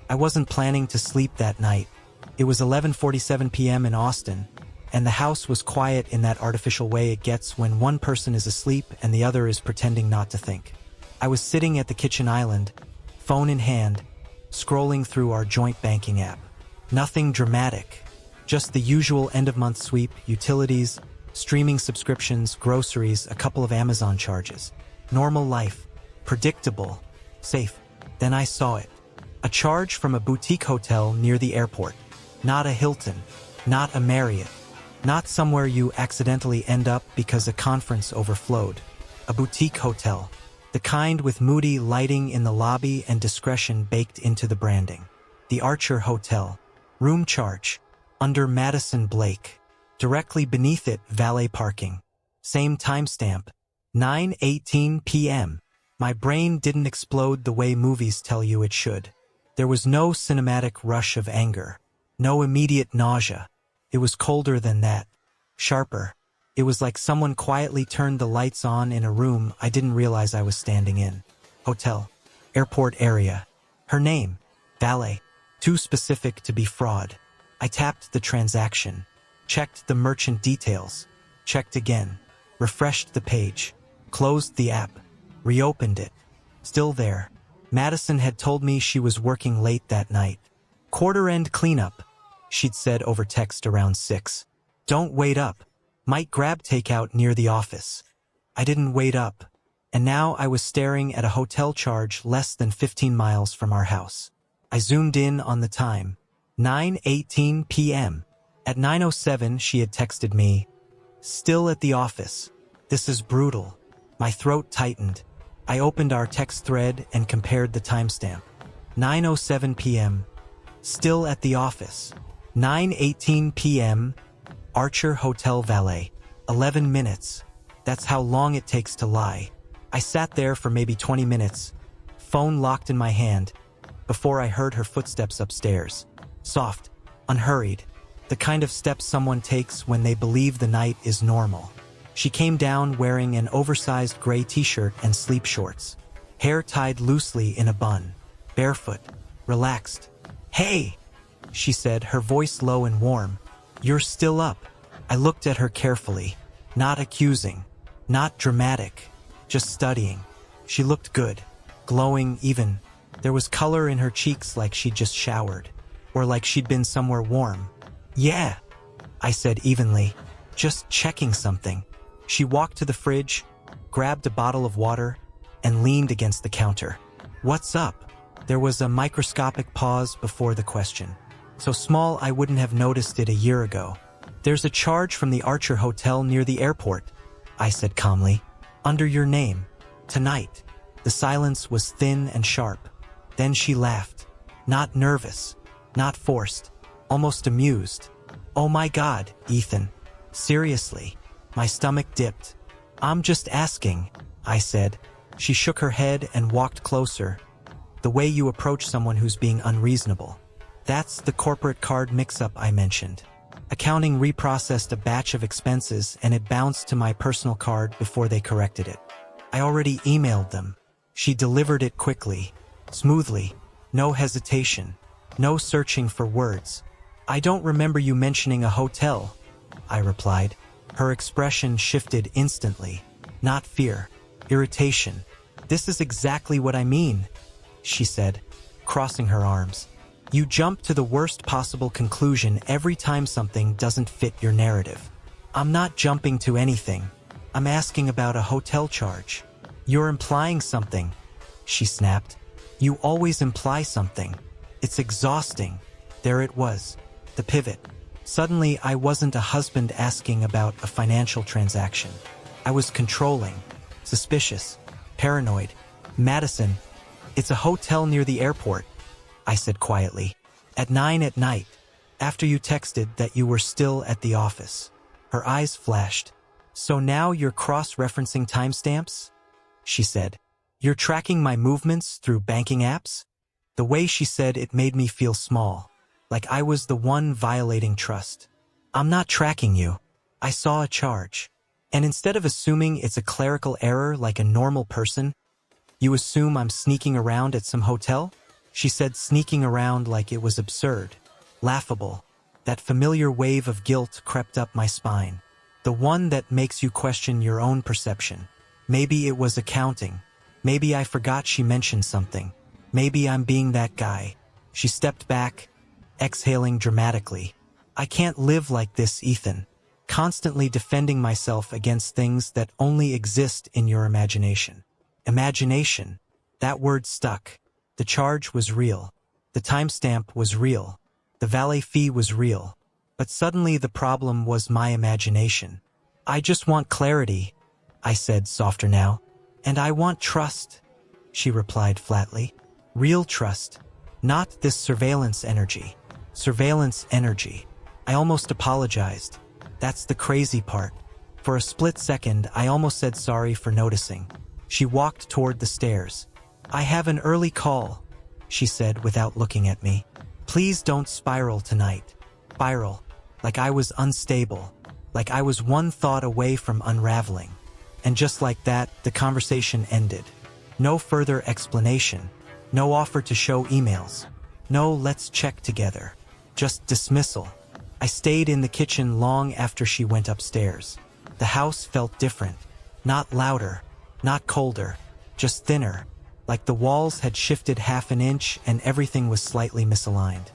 I wasn't planning to sleep that night. It was 11:47 p.m. in Austin, and the house was quiet in that artificial way it gets when one person is asleep and the other is pretending not to think. I was sitting at the kitchen island, phone in hand, scrolling through our joint banking app. Nothing dramatic, just the usual end-of-month sweep, utilities, streaming subscriptions, groceries, a couple of Amazon charges. Normal life, predictable, safe. Then I saw it. A charge from a boutique hotel near the airport. Not a Hilton, not a Marriott, not somewhere you accidentally end up because a conference overflowed. A boutique hotel, the kind with moody lighting in the lobby and discretion baked into the branding. The Archer Hotel. Room charge. Under Madison Blake. Directly beneath it, valet parking. Same timestamp. 9:18 p.m. My brain didn't explode the way movies tell you it should. There was no cinematic rush of anger. No immediate nausea. It was colder than that. Sharper. It was like someone quietly turned the lights on in a room I didn't realize I was standing in. Hotel. Airport area. Her name. Valet. Too specific to be fraud. I tapped the transaction. Checked the merchant details. Checked again. Refreshed the page. Closed the app. Reopened it. Still there. Madison had told me she was working late that night. Quarter-end cleanup, she'd said over text around 6. Don't wait up. Might grab takeout near the office. I didn't wait up. And now I was staring at a hotel charge less than 15 miles from our house. I zoomed in on the time. 9:18 p.m. At 9:07 she had texted me, "Still at the office. This is brutal." My throat tightened. I opened our text thread and compared the timestamp. 9:07 p.m. Still at the office. 9:18 p.m. Archer Hotel Valet. 11 minutes. That's how long it takes to lie. I sat there for maybe 20 minutes, phone locked in my hand, before I heard her footsteps upstairs. Soft, unhurried, the kind of steps someone takes when they believe the night is normal. She came down wearing an oversized gray t-shirt and sleep shorts, hair tied loosely in a bun, barefoot, relaxed. "Hey," she said, her voice low and warm. "You're still up." I looked at her carefully, not accusing, not dramatic, just studying. She looked good, glowing even. There was color in her cheeks like she'd just showered, or like she'd been somewhere warm. "Yeah," I said evenly, "just checking something." She walked to the fridge, grabbed a bottle of water, and leaned against the counter. "What's up?" There was a microscopic pause before the question. So small I wouldn't have noticed it a year ago. "There's a charge from the Archer Hotel near the airport," I said calmly. "Under your name. Tonight." The silence was thin and sharp. Then she laughed. Not nervous, not forced, almost amused. "Oh my God, Ethan. Seriously." My stomach dipped. "I'm just asking," I said. She shook her head and walked closer. "The way you approach someone who's being unreasonable. That's the corporate card mix-up I mentioned. Accounting reprocessed a batch of expenses and it bounced to my personal card before they corrected it. I already emailed them." She delivered it quickly, smoothly, no hesitation, no searching for words. "I don't remember you mentioning a hotel," I replied. Her expression shifted instantly. Not fear, irritation. "This is exactly what I mean," she said, crossing her arms. "You jump to the worst possible conclusion every time something doesn't fit your narrative." "I'm not jumping to anything. I'm asking about a hotel charge." "You're implying something," she snapped. "You always imply something. It's exhausting." There it was, the pivot. Suddenly, I wasn't a husband asking about a financial transaction. I was controlling, suspicious, paranoid. "Madison, it's a hotel near the airport," I said quietly. "At 9 at night, after you texted that you were still at the office." Her eyes flashed. "So now you're cross-referencing timestamps?" she said. "You're tracking my movements through banking apps?" The way she said it made me feel small, like I was the one violating trust. "I'm not tracking you. I saw a charge. And instead of assuming it's a clerical error like a normal person, you assume I'm sneaking around at some hotel?" she said, sneaking around like it was absurd, laughable. That familiar wave of guilt crept up my spine. The one that makes you question your own perception. Maybe it was accounting. Maybe I forgot she mentioned something. Maybe I'm being that guy. She stepped back, exhaling dramatically. I can't live like this, Ethan. Constantly defending myself against things that only exist in your imagination. Imagination. That word stuck. The charge was real. The timestamp was real. The valet fee was real. But suddenly the problem was my imagination. I just want clarity, I said, softer now. And I want trust, she replied flatly. Real trust. Not this surveillance energy. Surveillance energy. I almost apologized. That's the crazy part. For a split second, I almost said sorry for noticing. She walked toward the stairs. I have an early call, she said without looking at me. Please don't spiral tonight. Spiral. Like I was unstable. Like I was one thought away from unraveling. And just like that, the conversation ended. No further explanation. No offer to show emails. No let's check together. Just dismissal. I stayed in the kitchen long after she went upstairs. The house felt different. Not louder. Not colder. Just thinner. Like the walls had shifted half an inch and everything was slightly misaligned.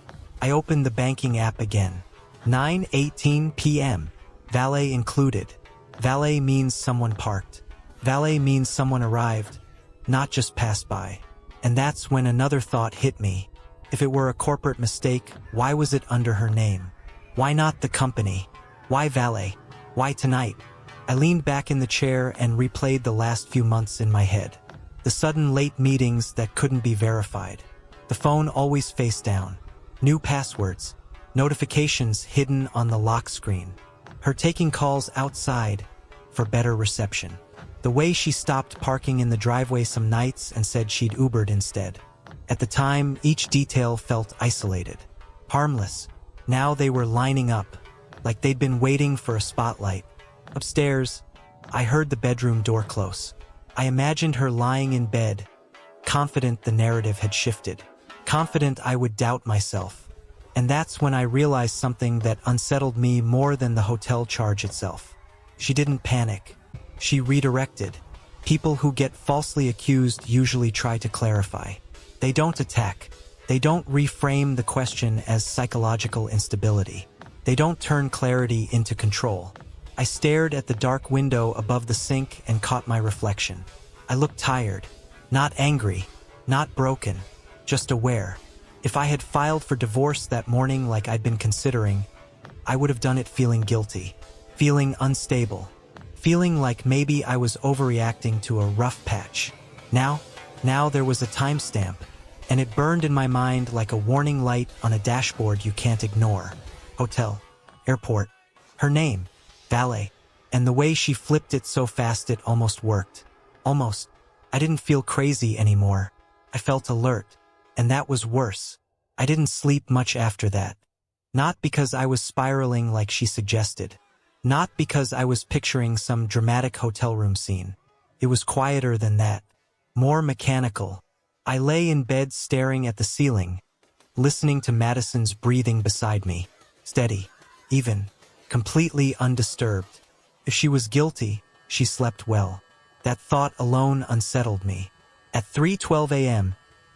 I opened the banking app again. 9:18 p.m. Valet included. Valet means someone parked. Valet means someone arrived, not just passed by. And that's when another thought hit me. If it were a corporate mistake, why was it under her name? Why not the company? Why valet? Why tonight? I leaned back in the chair and replayed the last few months in my head. The sudden late meetings that couldn't be verified. The phone always face down. New passwords. Notifications hidden on the lock screen. Her taking calls outside for better reception. The way she stopped parking in the driveway some nights and said she'd Ubered instead. At the time, each detail felt isolated. Harmless. Now they were lining up, like they'd been waiting for a spotlight. Upstairs, I heard the bedroom door close. I imagined her lying in bed, confident the narrative had shifted. Confident I would doubt myself. And that's when I realized something that unsettled me more than the hotel charge itself. She didn't panic. She redirected. People who get falsely accused usually try to clarify. They don't attack. They don't reframe the question as psychological instability. They don't turn clarity into control. I stared at the dark window above the sink and caught my reflection. I looked tired. Not angry. Not broken. Just aware. If I had filed for divorce that morning like I'd been considering, I would have done it feeling guilty, feeling unstable, feeling like maybe I was overreacting to a rough patch. Now there was a timestamp, and it burned in my mind like a warning light on a dashboard you can't ignore. Hotel, airport, her name, valet, and the way she flipped it so fast it almost worked. Almost. I didn't feel crazy anymore. I felt alert. And that was worse. I didn't sleep much after that. Not because I was spiraling like she suggested. Not because I was picturing some dramatic hotel room scene. It was quieter than that. More mechanical. I lay in bed staring at the ceiling, listening to Madison's breathing beside me. Steady. Even. Completely undisturbed. If she was guilty, she slept well. That thought alone unsettled me. At 3:12 a.m.,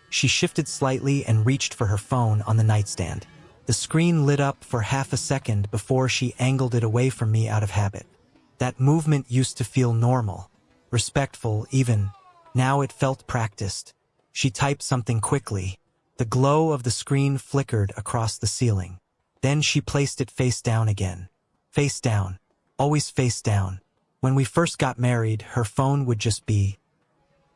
she shifted slightly and reached for her phone on the nightstand. The screen lit up for half a second before she angled it away from me out of habit. That movement used to feel normal, respectful even. Now it felt practiced. She typed something quickly. The glow of the screen flickered across the ceiling. Then she placed it face down again. Face down. Always face down. When we first got married, her phone would just be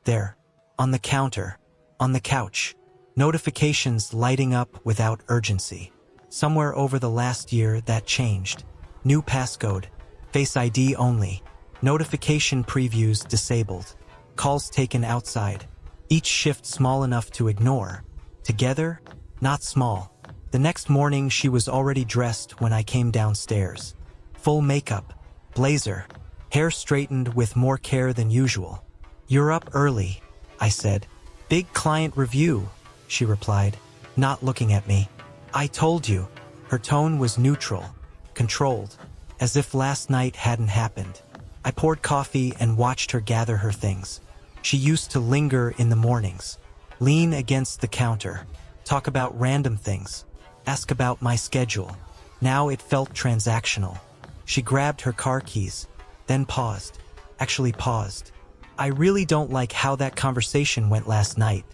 there, on the counter. On the couch, notifications lighting up without urgency. Somewhere over the last year, that changed. New passcode, Face ID only, notification previews disabled, calls taken outside, each shift small enough to ignore. Together, not small. The next morning, she was already dressed when I came downstairs. Full makeup, blazer, hair straightened with more care than usual. You're up early, I said. Big client review, she replied, not looking at me. I told you. Her tone was neutral, controlled, as if last night hadn't happened. I poured coffee and watched her gather her things. She used to linger in the mornings, lean against the counter, talk about random things, ask about my schedule. Now it felt transactional. She grabbed her car keys, then paused. Actually paused. I really don't like how that conversation went last night,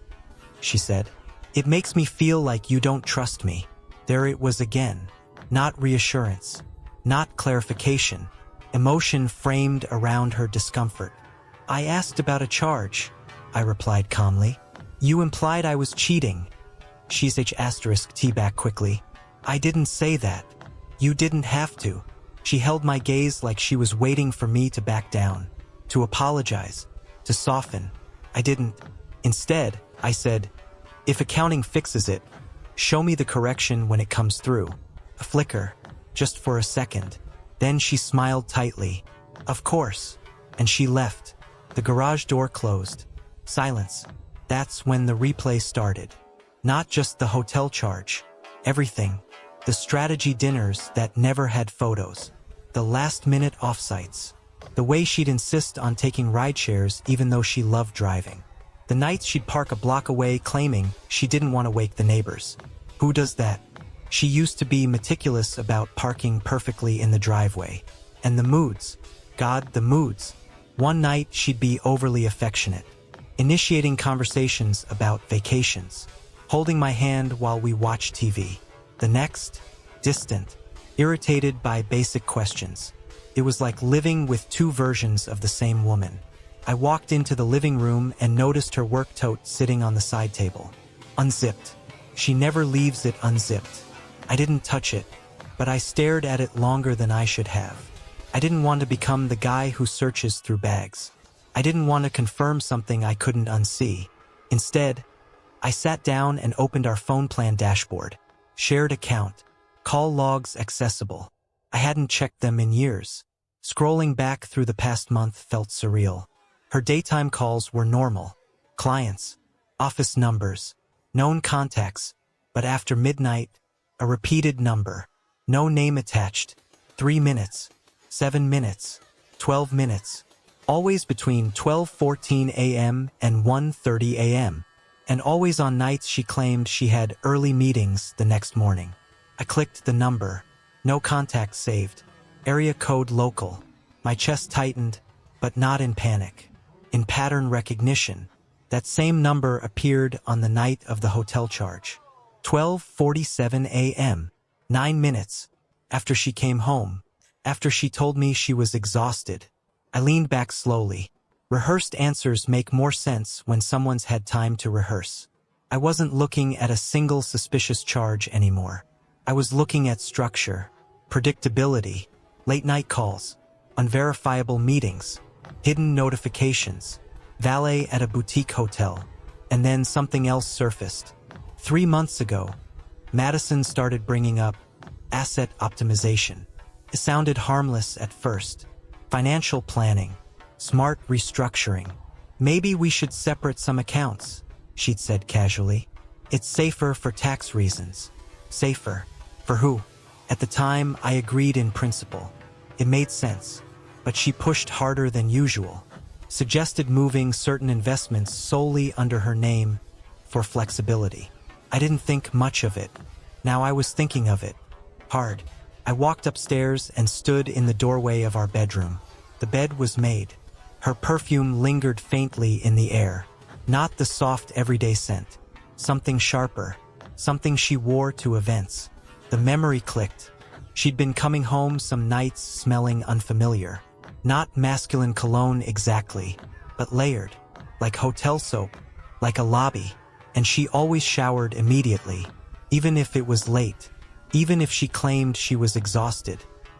she said. It makes me feel like you don't trust me. There it was again. Not reassurance, not clarification. Emotion framed around her discomfort. I asked about a charge, I replied calmly. You implied I was cheating. She's T back quickly. I didn't say that. You didn't have to. She held my gaze like she was waiting for me to back down, to apologize, to soften. I didn't. Instead, I said, if accounting fixes it, show me the correction when it comes through. A flicker, just for a second. Then she smiled tightly. Of course. And she left. The garage door closed. Silence. That's when the replay started. Not just the hotel charge. Everything. The strategy dinners that never had photos. The last-minute offsites. The way she'd insist on taking rideshares even though she loved driving. The nights she'd park a block away claiming she didn't want to wake the neighbors. Who does that? She used to be meticulous about parking perfectly in the driveway. And the moods. God, the moods. One night she'd be overly affectionate, initiating conversations about vacations, holding my hand while we watched TV. The next, distant, irritated by basic questions. It was like living with two versions of the same woman. I walked into the living room and noticed her work tote sitting on the side table. Unzipped. She never leaves it unzipped. I didn't touch it, but I stared at it longer than I should have. I didn't want to become the guy who searches through bags. I didn't want to confirm something I couldn't unsee. Instead, I sat down and opened our phone plan dashboard. Shared account. Call logs accessible. I hadn't checked them in years. Scrolling back through the past month felt surreal. Her daytime calls were normal. Clients. Office numbers. Known contacts. But after midnight, a repeated number. No name attached. 3 minutes. 7 minutes. 12 minutes. Always between 12:14 a.m. and 1:30 a.m. And always on nights she claimed she had early meetings the next morning. I clicked the number. No contact saved. Area code local. My chest tightened, but not in panic. In pattern recognition. That same number appeared on the night of the hotel charge. 12:47 a.m. 9 minutes. After she came home. After she told me she was exhausted. I leaned back slowly. Rehearsed answers make more sense when someone's had time to rehearse. I wasn't looking at a single suspicious charge anymore. I was looking at structure, predictability, late-night calls, unverifiable meetings, hidden notifications, valet at a boutique hotel, and then something else surfaced. 3 months ago, Madison started bringing up asset optimization. It sounded harmless at first. Financial planning, smart restructuring. Maybe we should separate some accounts, she'd said casually. It's safer for tax reasons. Safer. For who? At the time, I agreed in principle. It made sense. But she pushed harder than usual. Suggested moving certain investments solely under her name for flexibility. I didn't think much of it. Now I was thinking of it. Hard. I walked upstairs and stood in the doorway of our bedroom. The bed was made. Her perfume lingered faintly in the air. Not the soft everyday scent. Something sharper. Something she wore to events. The memory clicked. She'd been coming home some nights smelling unfamiliar. Not masculine cologne exactly, but layered. Like hotel soap. Like a lobby. And she always showered immediately. Even if it was late. Even if she claimed she was exhausted.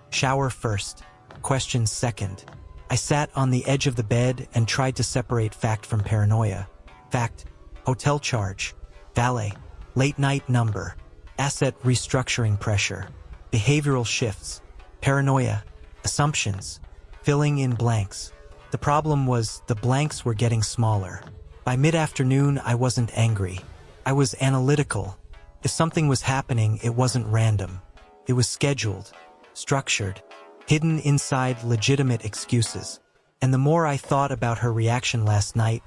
Shower first. Questions second. I sat on the edge of the bed and tried to separate fact from paranoia. Fact. Hotel charge. Valet. Late night number. Asset restructuring pressure. Behavioral shifts. Paranoia. Assumptions. Filling in blanks. The problem was the blanks were getting smaller. By mid-afternoon, I wasn't angry. I was analytical. If something was happening, it wasn't random. It was scheduled, structured, hidden inside legitimate excuses. And the more I thought about her reaction last night,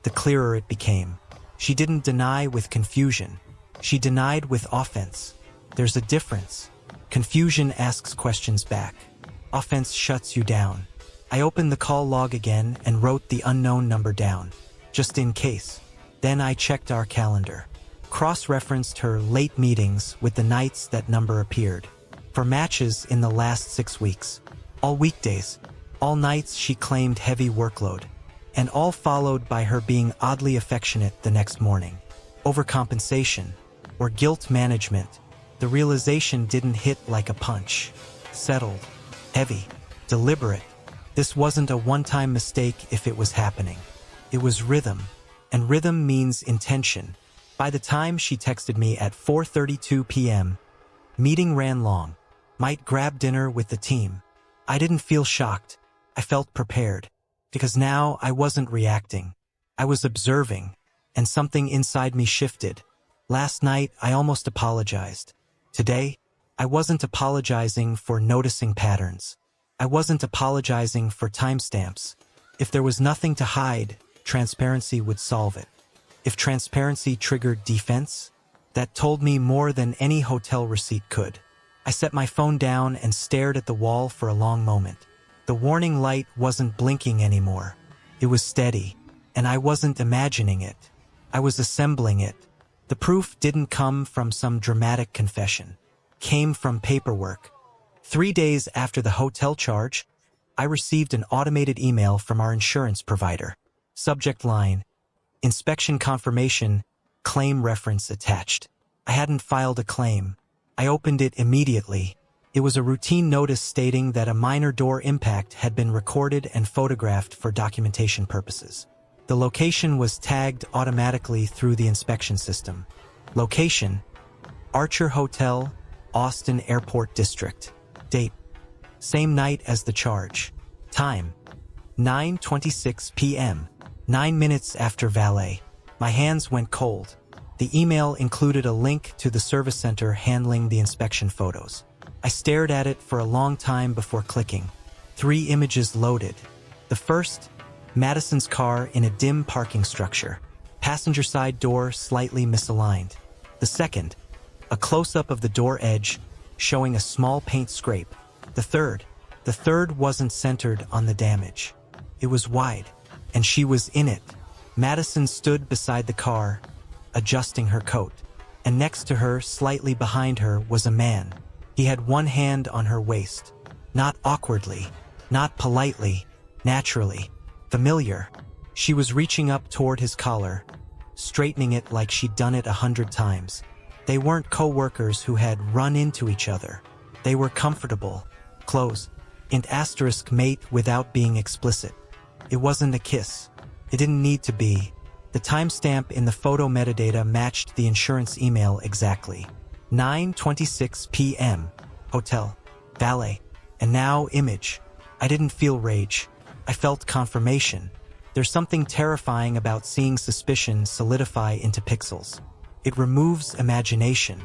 the clearer it became. She didn't deny with confusion. She denied with offense. There's a difference. Confusion asks questions back. Offense shuts you down. I opened the call log again and wrote the unknown number down, just in case. Then I checked our calendar. Cross-referenced her late meetings with the nights that number appeared. For matches in the last 6 weeks. All weekdays. All nights she claimed heavy workload. And all followed by her being oddly affectionate the next morning. Overcompensation. Or guilt management. The realization didn't hit like a punch. Settled. Heavy. Deliberate. This wasn't a one-time mistake if it was happening. It was rhythm. And rhythm means intention. By the time she texted me at 4:32 p.m., meeting ran long. Might grab dinner with the team. I didn't feel shocked. I felt prepared. Because now I wasn't reacting. I was observing. And something inside me shifted. Last night, I almost apologized. Today, I wasn't apologizing for noticing patterns. I wasn't apologizing for timestamps. If there was nothing to hide, transparency would solve it. If transparency triggered defense, that told me more than any hotel receipt could. I set my phone down and stared at the wall for a long moment. The warning light wasn't blinking anymore. It was steady, and I wasn't imagining it. I was assembling it. The proof didn't come from some dramatic confession. Came from paperwork. 3 days after the hotel charge, I received an automated email from our insurance provider. Subject line, inspection confirmation, claim reference attached. I hadn't filed a claim. I opened it immediately. It was a routine notice stating that a minor door impact had been recorded and photographed for documentation purposes. The location was tagged automatically through the inspection system. Location, Archer Hotel, Austin Airport District. Date, same night as the charge. Time, 9:26 p.m., 9 minutes after valet. My hands went cold. The email included a link to the service center handling the inspection photos. I stared at it for a long time before clicking. 3 images loaded. The first, Madison's car in a dim parking structure. Passenger side door slightly misaligned. The second, a close-up of the door edge, showing a small paint scrape. The third wasn't centered on the damage. It was wide, and she was in it. Madison stood beside the car, adjusting her coat, and next to her, slightly behind her, was a man. He had one hand on her waist. Not awkwardly, not politely, naturally, familiar. She was reaching up toward his collar, straightening it like she'd done it 100 times. They weren't co-workers who had run into each other. They were comfortable, close, and asterisk mate without being explicit. It wasn't a kiss. It didn't need to be. The timestamp in the photo metadata matched the insurance email exactly. 9:26 p.m. Hotel. Valet. And now image. I didn't feel rage. I felt confirmation. There's something terrifying about seeing suspicion solidify into pixels. It removes imagination.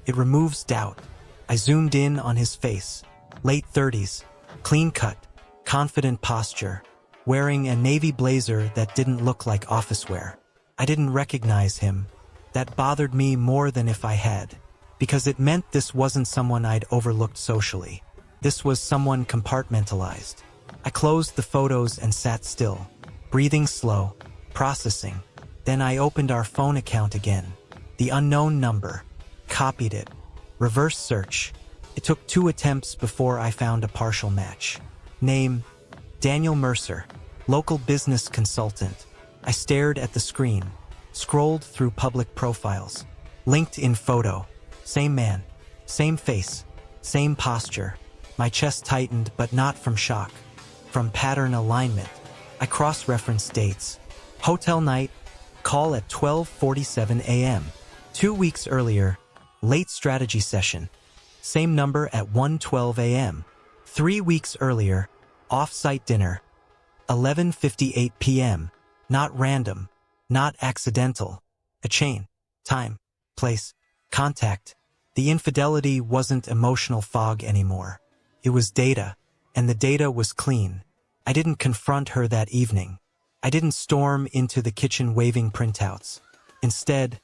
It removes doubt. I zoomed in on his face. Late 30s. Clean cut. Confident posture. Wearing a navy blazer that didn't look like office wear. I didn't recognize him. That bothered me more than if I had. Because it meant this wasn't someone I'd overlooked socially. This was someone compartmentalized. I closed the photos and sat still, breathing slow, processing. Then I opened our phone account again. The unknown number. Copied it. Reverse search. It took 2 attempts before I found a partial match. Name, Daniel Mercer, local business consultant. I stared at the screen, scrolled through public profiles. LinkedIn photo. Same man, same face, same posture. My chest tightened, but not from shock. From pattern alignment. I cross-referenced dates. Hotel night, call at 12:47 a.m. 2 weeks earlier, late strategy session. Same number at 1:12 a.m. 3 weeks earlier, off-site dinner. 11:58 p.m. Not random, not accidental. A chain. time, place, contact. The infidelity wasn't emotional fog anymore. It was data, and the data was clean. I didn't confront her that evening. I didn't storm into the kitchen waving printouts. Instead,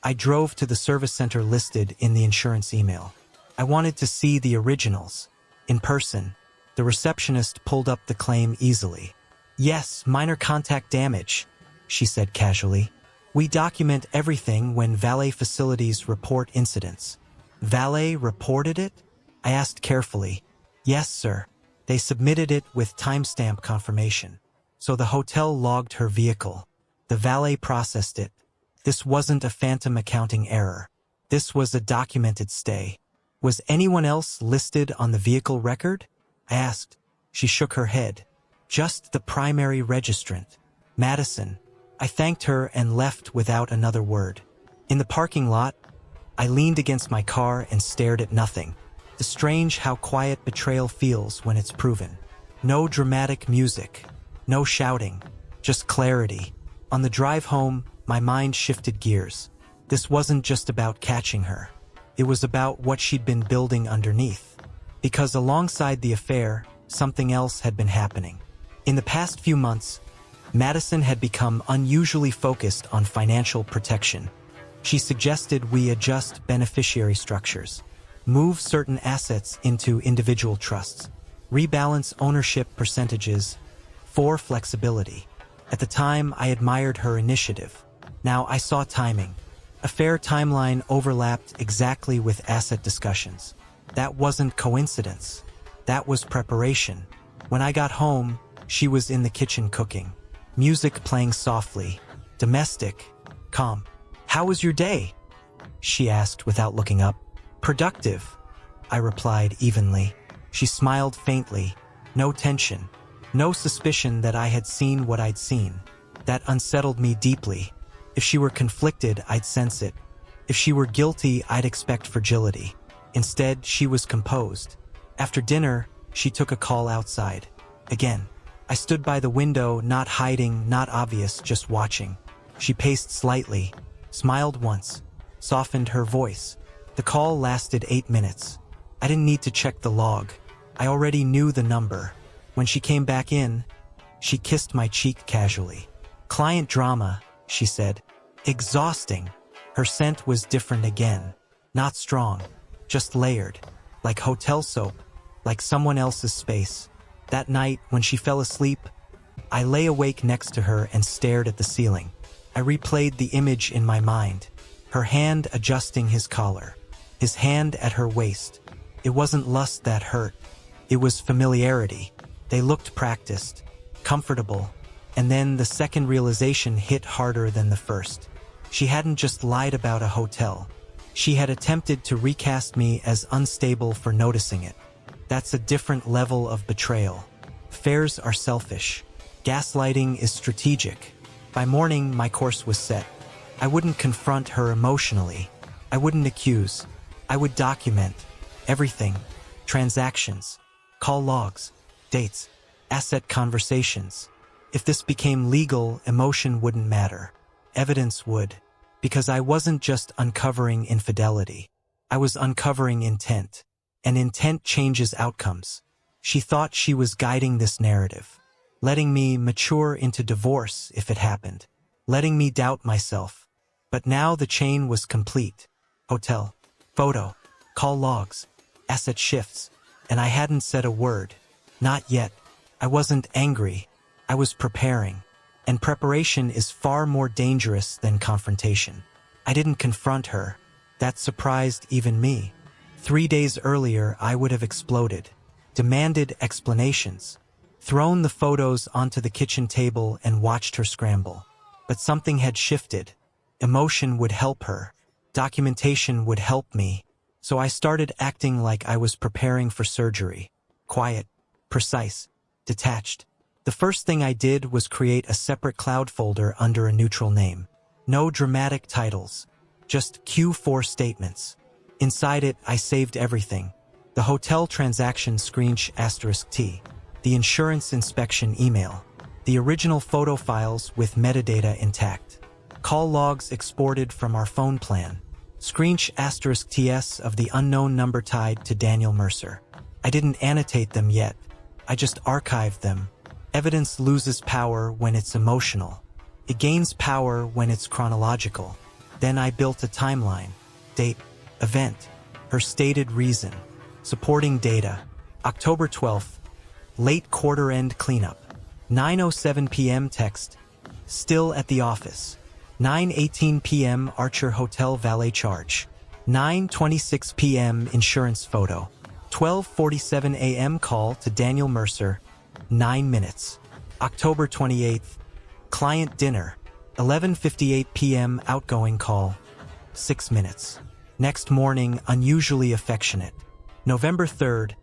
I drove to the service center listed in the insurance email. I wanted to see the originals. In person, the receptionist pulled up the claim easily. "Yes, minor contact damage," she said casually. "We document everything when valet facilities report incidents." "Valet reported it?" I asked carefully. "Yes, sir. They submitted it with timestamp confirmation. So the hotel logged her vehicle. The valet processed it. This wasn't a phantom accounting error. This was a documented stay." "Was anyone else listed on the vehicle record?" I asked. She shook her head. "Just the primary registrant, Madison." I thanked her and left without another word. In the parking lot, I leaned against my car and stared at nothing. It's strange how quiet betrayal feels when it's proven. No dramatic music, no shouting, just clarity. On the drive home, my mind shifted gears. This wasn't just about catching her. It was about what she'd been building underneath. Because alongside the affair, something else had been happening. In the past few months, Madison had become unusually focused on financial protection. She suggested we adjust beneficiary structures, move certain assets into individual trusts, rebalance ownership percentages for flexibility. At the time, I admired her initiative. Now I saw timing. A fair timeline overlapped exactly with asset discussions. That wasn't coincidence. That was preparation. When I got home, she was in the kitchen cooking. Music playing softly. Domestic. Calm. "How was your day?" she asked without looking up. "Productive," I replied evenly. She smiled faintly. No tension. No suspicion that I had seen what I'd seen. That unsettled me deeply. If she were conflicted, I'd sense it. If she were guilty, I'd expect fragility. Instead, she was composed. After dinner, she took a call outside. Again, I stood by the window, not hiding, not obvious, just watching. She paced slightly, smiled once, softened her voice. The call lasted 8 minutes. I didn't need to check the log. I already knew the number. When she came back in, she kissed my cheek casually. "Client drama," she said. "Exhausting." Her scent was different again. Not strong, just layered. Like hotel soap, like someone else's space. That night, when she fell asleep, I lay awake next to her and stared at the ceiling. I replayed the image in my mind. Her hand adjusting his collar. His hand at her waist. It wasn't lust that hurt. It was familiarity. They looked practiced, comfortable. And then the second realization hit harder than the first. She hadn't just lied about a hotel. She had attempted to recast me as unstable for noticing it. That's a different level of betrayal. Affairs are selfish. Gaslighting is strategic. By morning, my course was set. I wouldn't confront her emotionally. I wouldn't accuse. I would document everything. Transactions, call logs, dates, asset conversations. If this became legal, emotion wouldn't matter. Evidence would. Because I wasn't just uncovering infidelity. I was uncovering intent. And intent changes outcomes. She thought she was guiding this narrative, letting me mature into divorce if it happened, letting me doubt myself. But now the chain was complete. Hotel, photo, call logs, asset shifts, and I hadn't said a word. Not yet. I wasn't angry. I was preparing. And preparation is far more dangerous than confrontation. I didn't confront her. That surprised even me. 3 days earlier, I would have exploded, demanded explanations, thrown the photos onto the kitchen table and watched her scramble. But something had shifted. Emotion would help her. Documentation would help me. So I started acting like I was preparing for surgery. Quiet, precise, detached. The first thing I did was create a separate cloud folder under a neutral name. No dramatic titles, just Q4 statements. Inside it, I saved everything. The hotel transaction **T, the insurance inspection email, the original photo files with metadata intact, Call logs exported from our phone plan. Screensh *TS of the unknown number tied to Daniel Mercer. I didn't annotate them yet. I just archived them. Evidence loses power when it's emotional. It gains power when it's chronological. Then I built a timeline. Date, event, her stated reason. Supporting data. October 12th. Late quarter-end cleanup. 9:07 p.m. text. Still at the office. 9:18 p.m. Archer Hotel valet charge. 9:26 p.m. insurance photo. 12:47 a.m. call to Daniel Mercer. 9 minutes. October 28th. Client dinner. 11:58 p.m. outgoing call. 6 minutes. Next morning, unusually affectionate. November 3rd.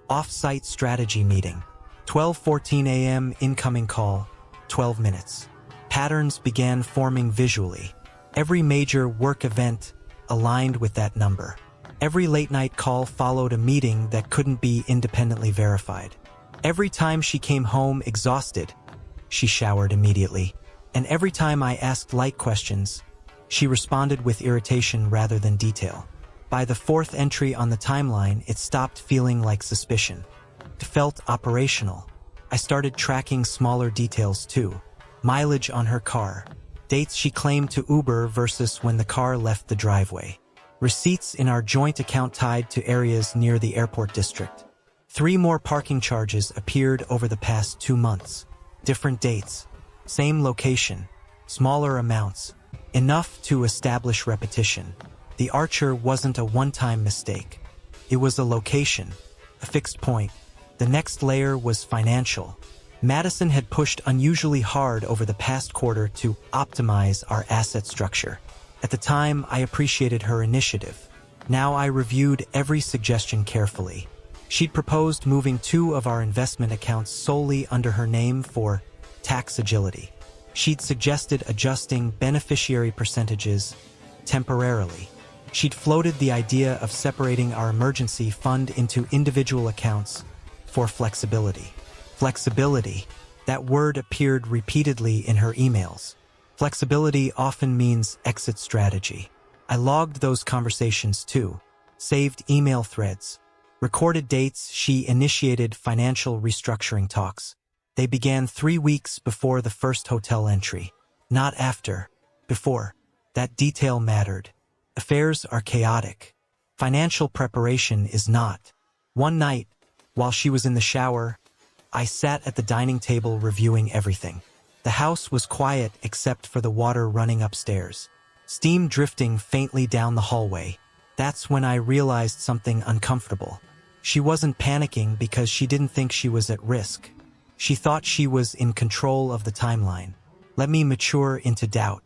Off-site strategy meeting. 12:14 a.m. incoming call. 12 minutes. Patterns began forming visually. Every major work event aligned with that number. Every late-night call followed a meeting that couldn't be independently verified. Every time she came home exhausted, she showered immediately. And every time I asked light questions, she responded with irritation rather than detail. By the fourth entry on the timeline, it stopped feeling like suspicion. It felt operational. I started tracking smaller details too. Mileage on her car. Dates she claimed to Uber versus when the car left the driveway. Receipts in our joint account tied to areas near the airport district. 3 more parking charges appeared over the past 2 months. Different dates. Same location. Smaller amounts. Enough to establish repetition. The Archer wasn't a one-time mistake. It was a location. A fixed point. The next layer was financial. Madison had pushed unusually hard over the past quarter to optimize our asset structure. At the time, I appreciated her initiative. Now I reviewed every suggestion carefully. She'd proposed moving 2 of our investment accounts solely under her name for tax agility. She'd suggested adjusting beneficiary percentages temporarily. She'd floated the idea of separating our emergency fund into individual accounts for flexibility. Flexibility. That word appeared repeatedly in her emails. Flexibility often means exit strategy. I logged those conversations too. Saved email threads. Recorded dates she initiated financial restructuring talks. They began 3 weeks before the first hotel entry. Not after. Before. That detail mattered. Affairs are chaotic. Financial preparation is not. One night, while she was in the shower, I sat at the dining table reviewing everything. The house was quiet except for the water running upstairs. Steam drifting faintly down the hallway. That's when I realized something uncomfortable. She wasn't panicking because she didn't think she was at risk. She thought she was in control of the timeline. Let me mature into doubt.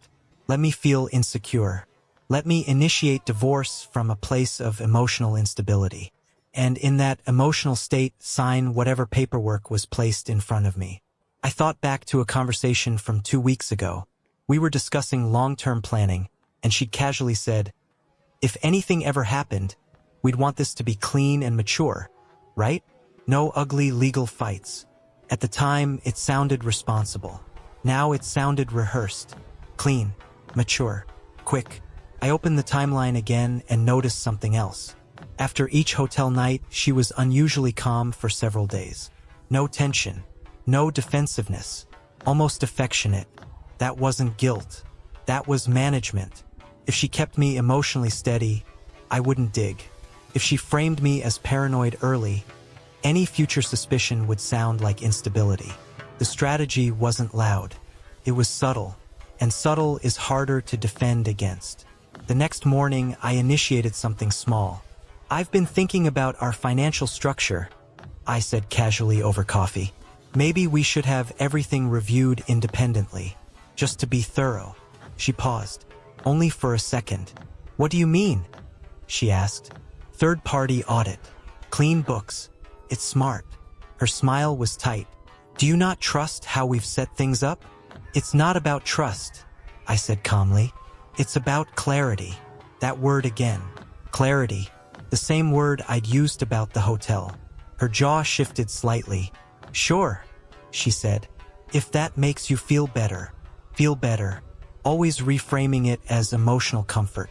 Let me feel insecure. Let me initiate divorce from a place of emotional instability. And in that emotional state, sign whatever paperwork was placed in front of me. I thought back to a conversation from 2 weeks ago. We were discussing long-term planning, and she casually said, "If anything ever happened, we'd want this to be clean and mature, right? No ugly legal fights." At the time, it sounded responsible. Now it sounded rehearsed. Clean, mature, quick. I opened the timeline again and noticed something else. After each hotel night, she was unusually calm for several days. No tension. No defensiveness. Almost affectionate. That wasn't guilt. That was management. If she kept me emotionally steady, I wouldn't dig. If she framed me as paranoid early, any future suspicion would sound like instability. The strategy wasn't loud. It was subtle, and subtle is harder to defend against. The next morning, I initiated something small. "I've been thinking about our financial structure," I said casually over coffee. "Maybe we should have everything reviewed independently, just to be thorough." She paused, only for a second. "What do you mean?" she asked. "Third-party audit. Clean books. It's smart." Her smile was tight. "Do you not trust how we've set things up?" "It's not about trust," I said calmly. "It's about clarity." That word again. Clarity. The same word I'd used about the hotel. Her jaw shifted slightly. "Sure," she said. "If that makes you feel better." Feel better. always reframing it as emotional comfort,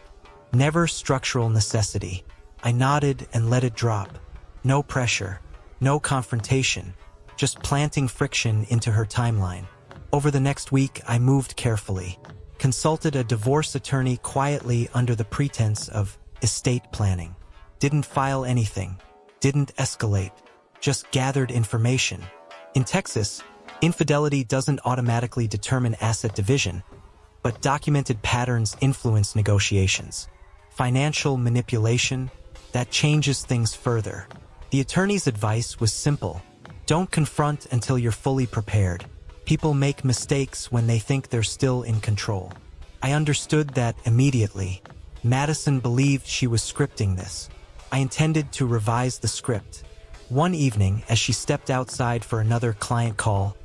never structural necessity. I nodded and let it drop. No pressure, no confrontation, just planting friction into her timeline. Over the next week, I moved carefully, consulted a divorce attorney quietly under the pretense of estate planning. Didn't file anything, didn't escalate, just gathered information. In Texas, infidelity doesn't automatically determine asset division, but documented patterns influence negotiations. Financial manipulation, that changes things further. The attorney's advice was simple. Don't confront until you're fully prepared. People make mistakes when they think they're still in control. I understood that immediately. Madison believed she was scripting this. I intended to revise the script. One evening, as she stepped outside for another client call,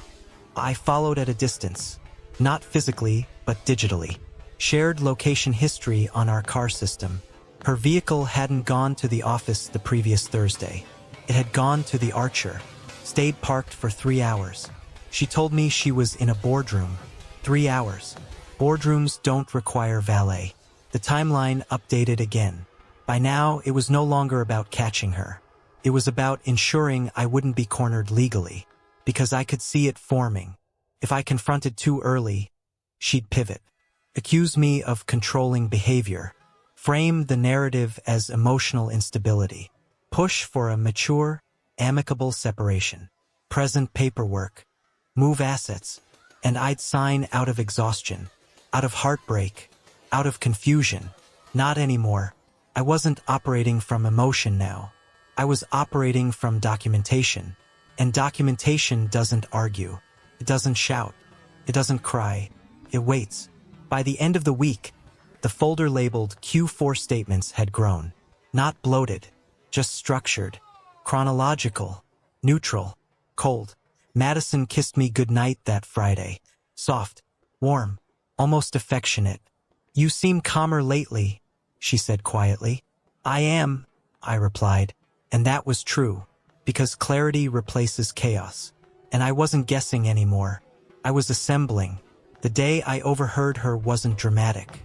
I followed at a distance. Not physically, but digitally. Shared location history on our car system. Her vehicle hadn't gone to the office the previous Thursday. It had gone to the Archer. Stayed parked for 3 hours. She told me she was in a boardroom. 3 hours. Boardrooms don't require valet. The timeline updated again. By now, it was no longer about catching her. It was about ensuring I wouldn't be cornered legally, because I could see it forming. If I confronted too early, she'd pivot, accuse me of controlling behavior, frame the narrative as emotional instability, push for a mature, amicable separation, present paperwork, move assets, and I'd sign out of exhaustion, out of heartbreak, out of confusion. Not anymore. I wasn't operating from emotion now. I was operating from documentation. And documentation doesn't argue. It doesn't shout. It doesn't cry. It waits. By the end of the week, the folder labeled Q4 statements had grown. Not bloated, just structured, chronological, neutral, cold. Madison kissed me goodnight that Friday. Soft, warm, almost affectionate. You seem calmer lately, she said quietly. I am, I replied, and that was true, because clarity replaces chaos. And I wasn't guessing anymore. I was assembling. The day I overheard her wasn't dramatic.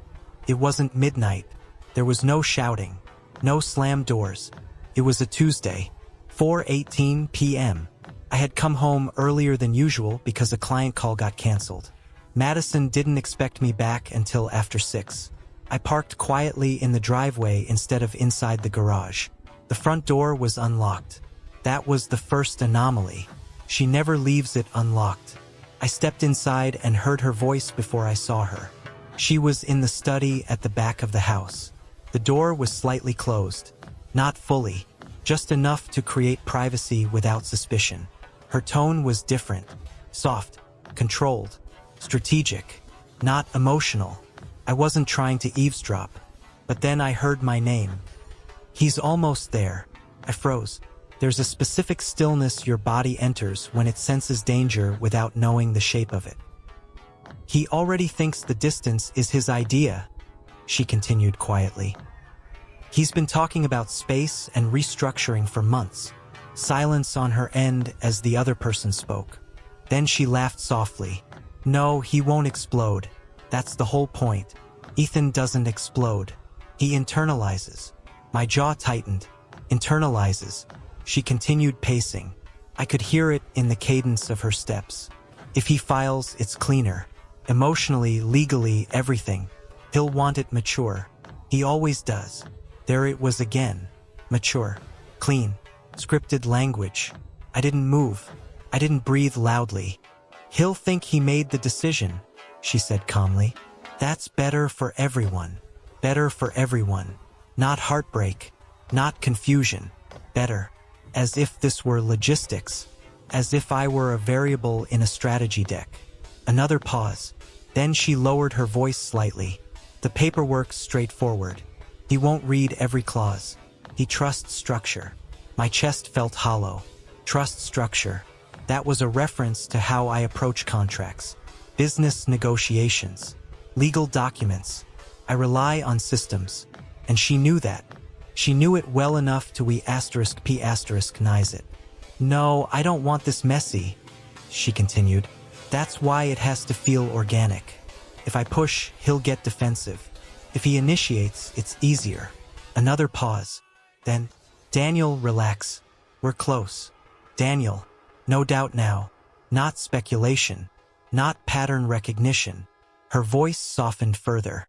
It wasn't midnight. There was no shouting, no slammed doors. It was a Tuesday, 4:18 p.m. I had come home earlier than usual because a client call got canceled. Madison didn't expect me back until after 6. I parked quietly in the driveway instead of inside the garage. The front door was unlocked. That was the first anomaly. She never leaves it unlocked. I stepped inside and heard her voice before I saw her. She was in the study at the back of the house. The door was slightly closed. Not fully, just enough to create privacy without suspicion. Her tone was different, soft, controlled, strategic, not emotional. I wasn't trying to eavesdrop, but then I heard my name. He's almost there. I froze. There's a specific stillness your body enters when it senses danger without knowing the shape of it. He already thinks the distance is his idea, she continued quietly. He's been talking about space and restructuring for months. Silence on her end as the other person spoke. Then she laughed softly. No, he won't explode. That's the whole point. Ethan doesn't explode. He internalizes. My jaw tightened. Internalizes. She continued pacing. I could hear it in the cadence of her steps. If he files, it's cleaner. Emotionally, legally, everything. He'll want it mature. He always does. There it was again. Mature. Clean. Scripted language. I didn't move. I didn't breathe loudly. He'll think he made the decision, she said calmly. That's better for everyone. Better for everyone. Not heartbreak. Not confusion. Better. As if this were logistics. As if I were a variable in a strategy deck. Another pause. Then she lowered her voice slightly. The paperwork's straightforward. He won't read every clause. He trusts structure. My chest felt hollow. Trust structure. That was a reference to how I approach contracts. Business negotiations. Legal documents. I rely on systems. And she knew that. She knew it well enough to *P***nize it. No, I don't want this messy, she continued. That's why it has to feel organic. If I push, he'll get defensive. If he initiates, it's easier. Another pause. Then, Daniel, relax. We're close. Daniel, no doubt now. Not speculation. Not pattern recognition. Her voice softened further.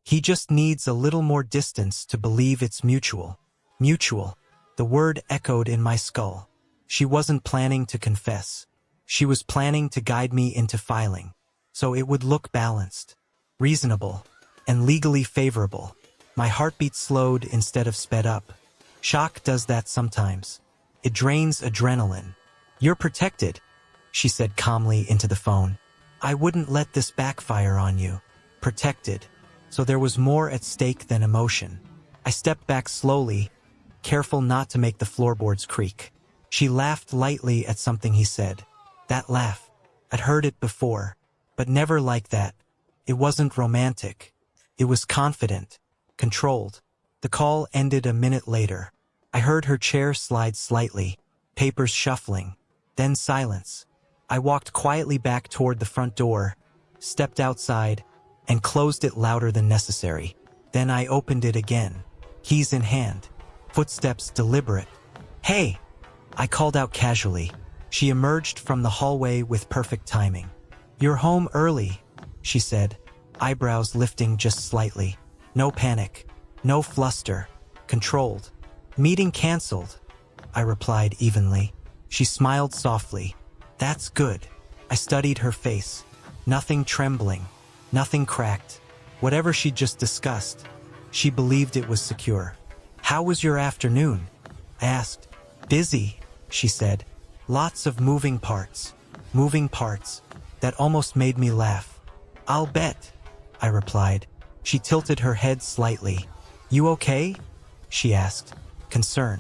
He just needs a little more distance to believe it's mutual. Mutual. The word echoed in my skull. She wasn't planning to confess. She was planning to guide me into filing. So it would look balanced, reasonable, and legally favorable. My heartbeat slowed instead of sped up. Shock does that sometimes. It drains adrenaline. You're protected, she said calmly into the phone. I wouldn't let this backfire on you. Protected. So there was more at stake than emotion. I stepped back slowly, careful not to make the floorboards creak. She laughed lightly at something he said. That laugh. I'd heard it before, but never like that. It wasn't romantic. It was confident, controlled. The call ended a minute later. I heard her chair slide slightly, papers shuffling, then silence. I walked quietly back toward the front door, stepped outside, and closed it louder than necessary. Then I opened it again, keys in hand, footsteps deliberate. Hey! I called out casually. She emerged from the hallway with perfect timing. You're home early, she said, eyebrows lifting just slightly. No panic, no fluster, controlled. Meeting canceled, I replied evenly. She smiled softly. That's good. I studied her face. Nothing trembling, nothing cracked. Whatever she'd just discussed, she believed it was secure. How was your afternoon? I asked. Busy, she said. Lots of moving parts. Moving parts. That almost made me laugh. I'll bet, I replied. She tilted her head slightly. You okay? She asked. Concern.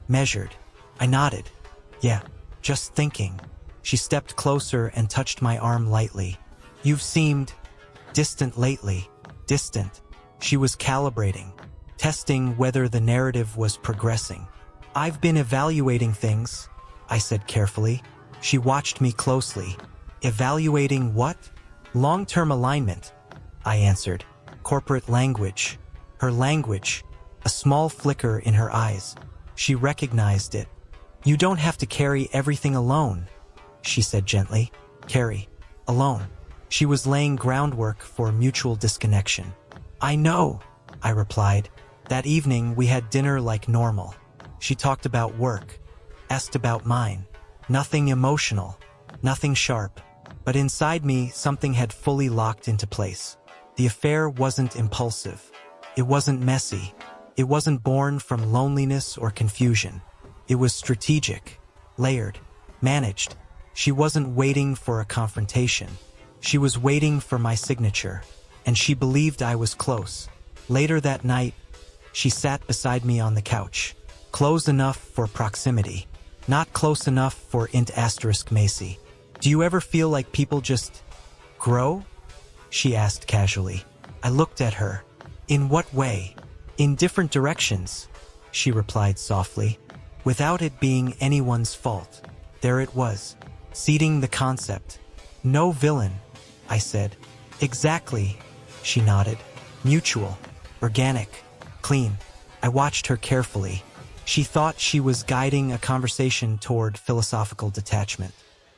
Measured. I nodded. Yeah, just thinking. She stepped closer and touched my arm lightly. You've seemed distant lately. Distant. She was calibrating, testing whether the narrative was progressing. I've been evaluating things, I said carefully. She watched me closely. Evaluating what? Long-term alignment, I answered. Corporate language. Her language. A small flicker in her eyes. She recognized it. You don't have to carry everything alone, she said gently. Carry. Alone. She was laying groundwork for mutual disconnection. I know, I replied. That evening we had dinner like normal. She talked about work, asked about mine. Nothing emotional, nothing sharp. But inside me, something had fully locked into place. The affair wasn't impulsive. It wasn't messy. It wasn't born from loneliness or confusion. It was strategic, layered, managed. She wasn't waiting for a confrontation. She was waiting for my signature, and she believed I was close. Later that night, she sat beside me on the couch. Close enough for proximity, not close enough for int asterisk Macy. Do you ever feel like people just grow? She asked casually. I looked at her. In what way? In different directions, she replied softly, without it being anyone's fault. There it was, seeding the concept. No villain, I said. Exactly, she nodded. Mutual, organic, clean. I watched her carefully. She thought she was guiding a conversation toward philosophical detachment.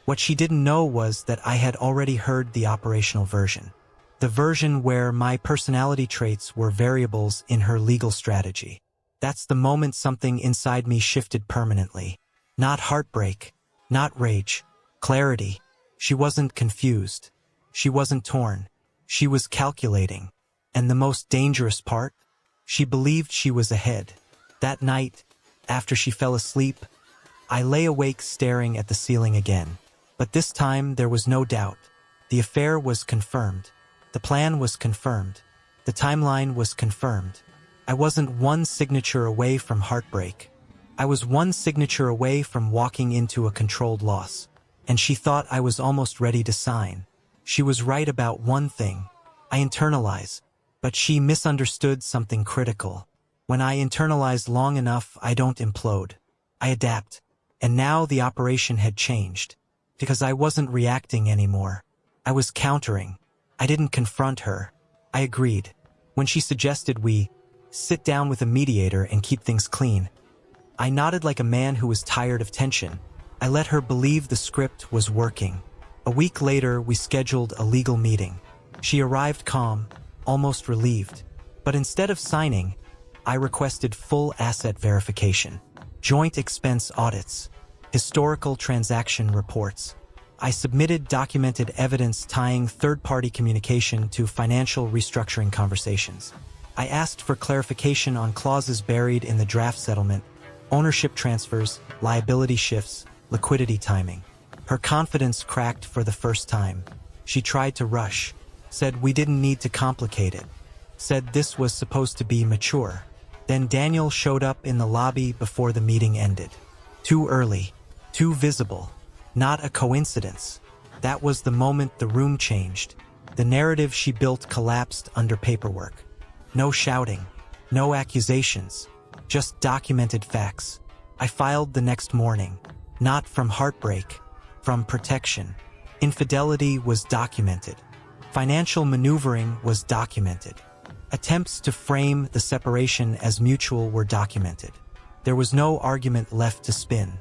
What she didn't know was that I had already heard the operational version. The version where my personality traits were variables in her legal strategy. That's the moment something inside me shifted permanently. Not heartbreak, not rage, clarity. She wasn't confused. She wasn't torn. She was calculating. And the most dangerous part? She believed she was ahead. That night, after she fell asleep, I lay awake staring at the ceiling again. But this time there was no doubt. The affair was confirmed. The plan was confirmed. The timeline was confirmed. I wasn't one signature away from heartbreak. I was one signature away from walking into a controlled loss. And she thought I was almost ready to sign. She was right about one thing. I internalize. But she misunderstood something critical. When I internalize long enough, I don't implode. I adapt. And now the operation had changed. Because I wasn't reacting anymore. I was countering. I didn't confront her. I agreed. When she suggested we sit down with a mediator and keep things clean, I nodded like a man who was tired of tension. I let her believe the script was working. A week later, we scheduled a legal meeting. She arrived calm, almost relieved. But instead of signing, I requested full asset verification, joint expense audits, historical transaction reports. I submitted documented evidence tying third-party communication to financial restructuring conversations. I asked for clarification on clauses buried in the draft settlement, ownership transfers, liability shifts, liquidity timing. Her confidence cracked for the first time. She tried to rush, said we didn't need to complicate it, said this was supposed to be mature. Then Daniel showed up in the lobby before the meeting ended. Too early, too visible, not a coincidence. That was the moment the room changed. The narrative she built collapsed under paperwork. No shouting, no accusations, just documented facts. I filed the next morning, not from heartbreak, from protection. Infidelity was documented. Financial maneuvering was documented. Attempts to frame the separation as mutual were documented. There was no argument left to spin.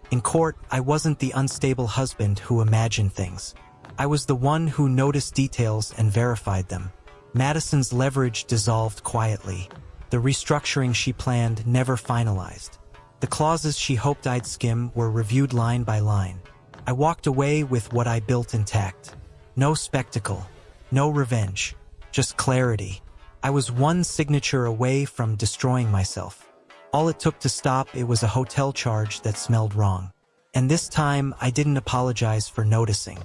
In court, I wasn't the unstable husband who imagined things. I was the one who noticed details and verified them. Madison's leverage dissolved quietly. The restructuring she planned never finalized. The clauses she hoped I'd skim were reviewed line by line. I walked away with what I built intact. No spectacle, no revenge, just clarity. I was one signature away from destroying myself. All it took to stop it was a hotel charge that smelled wrong. And this time, I didn't apologize for noticing.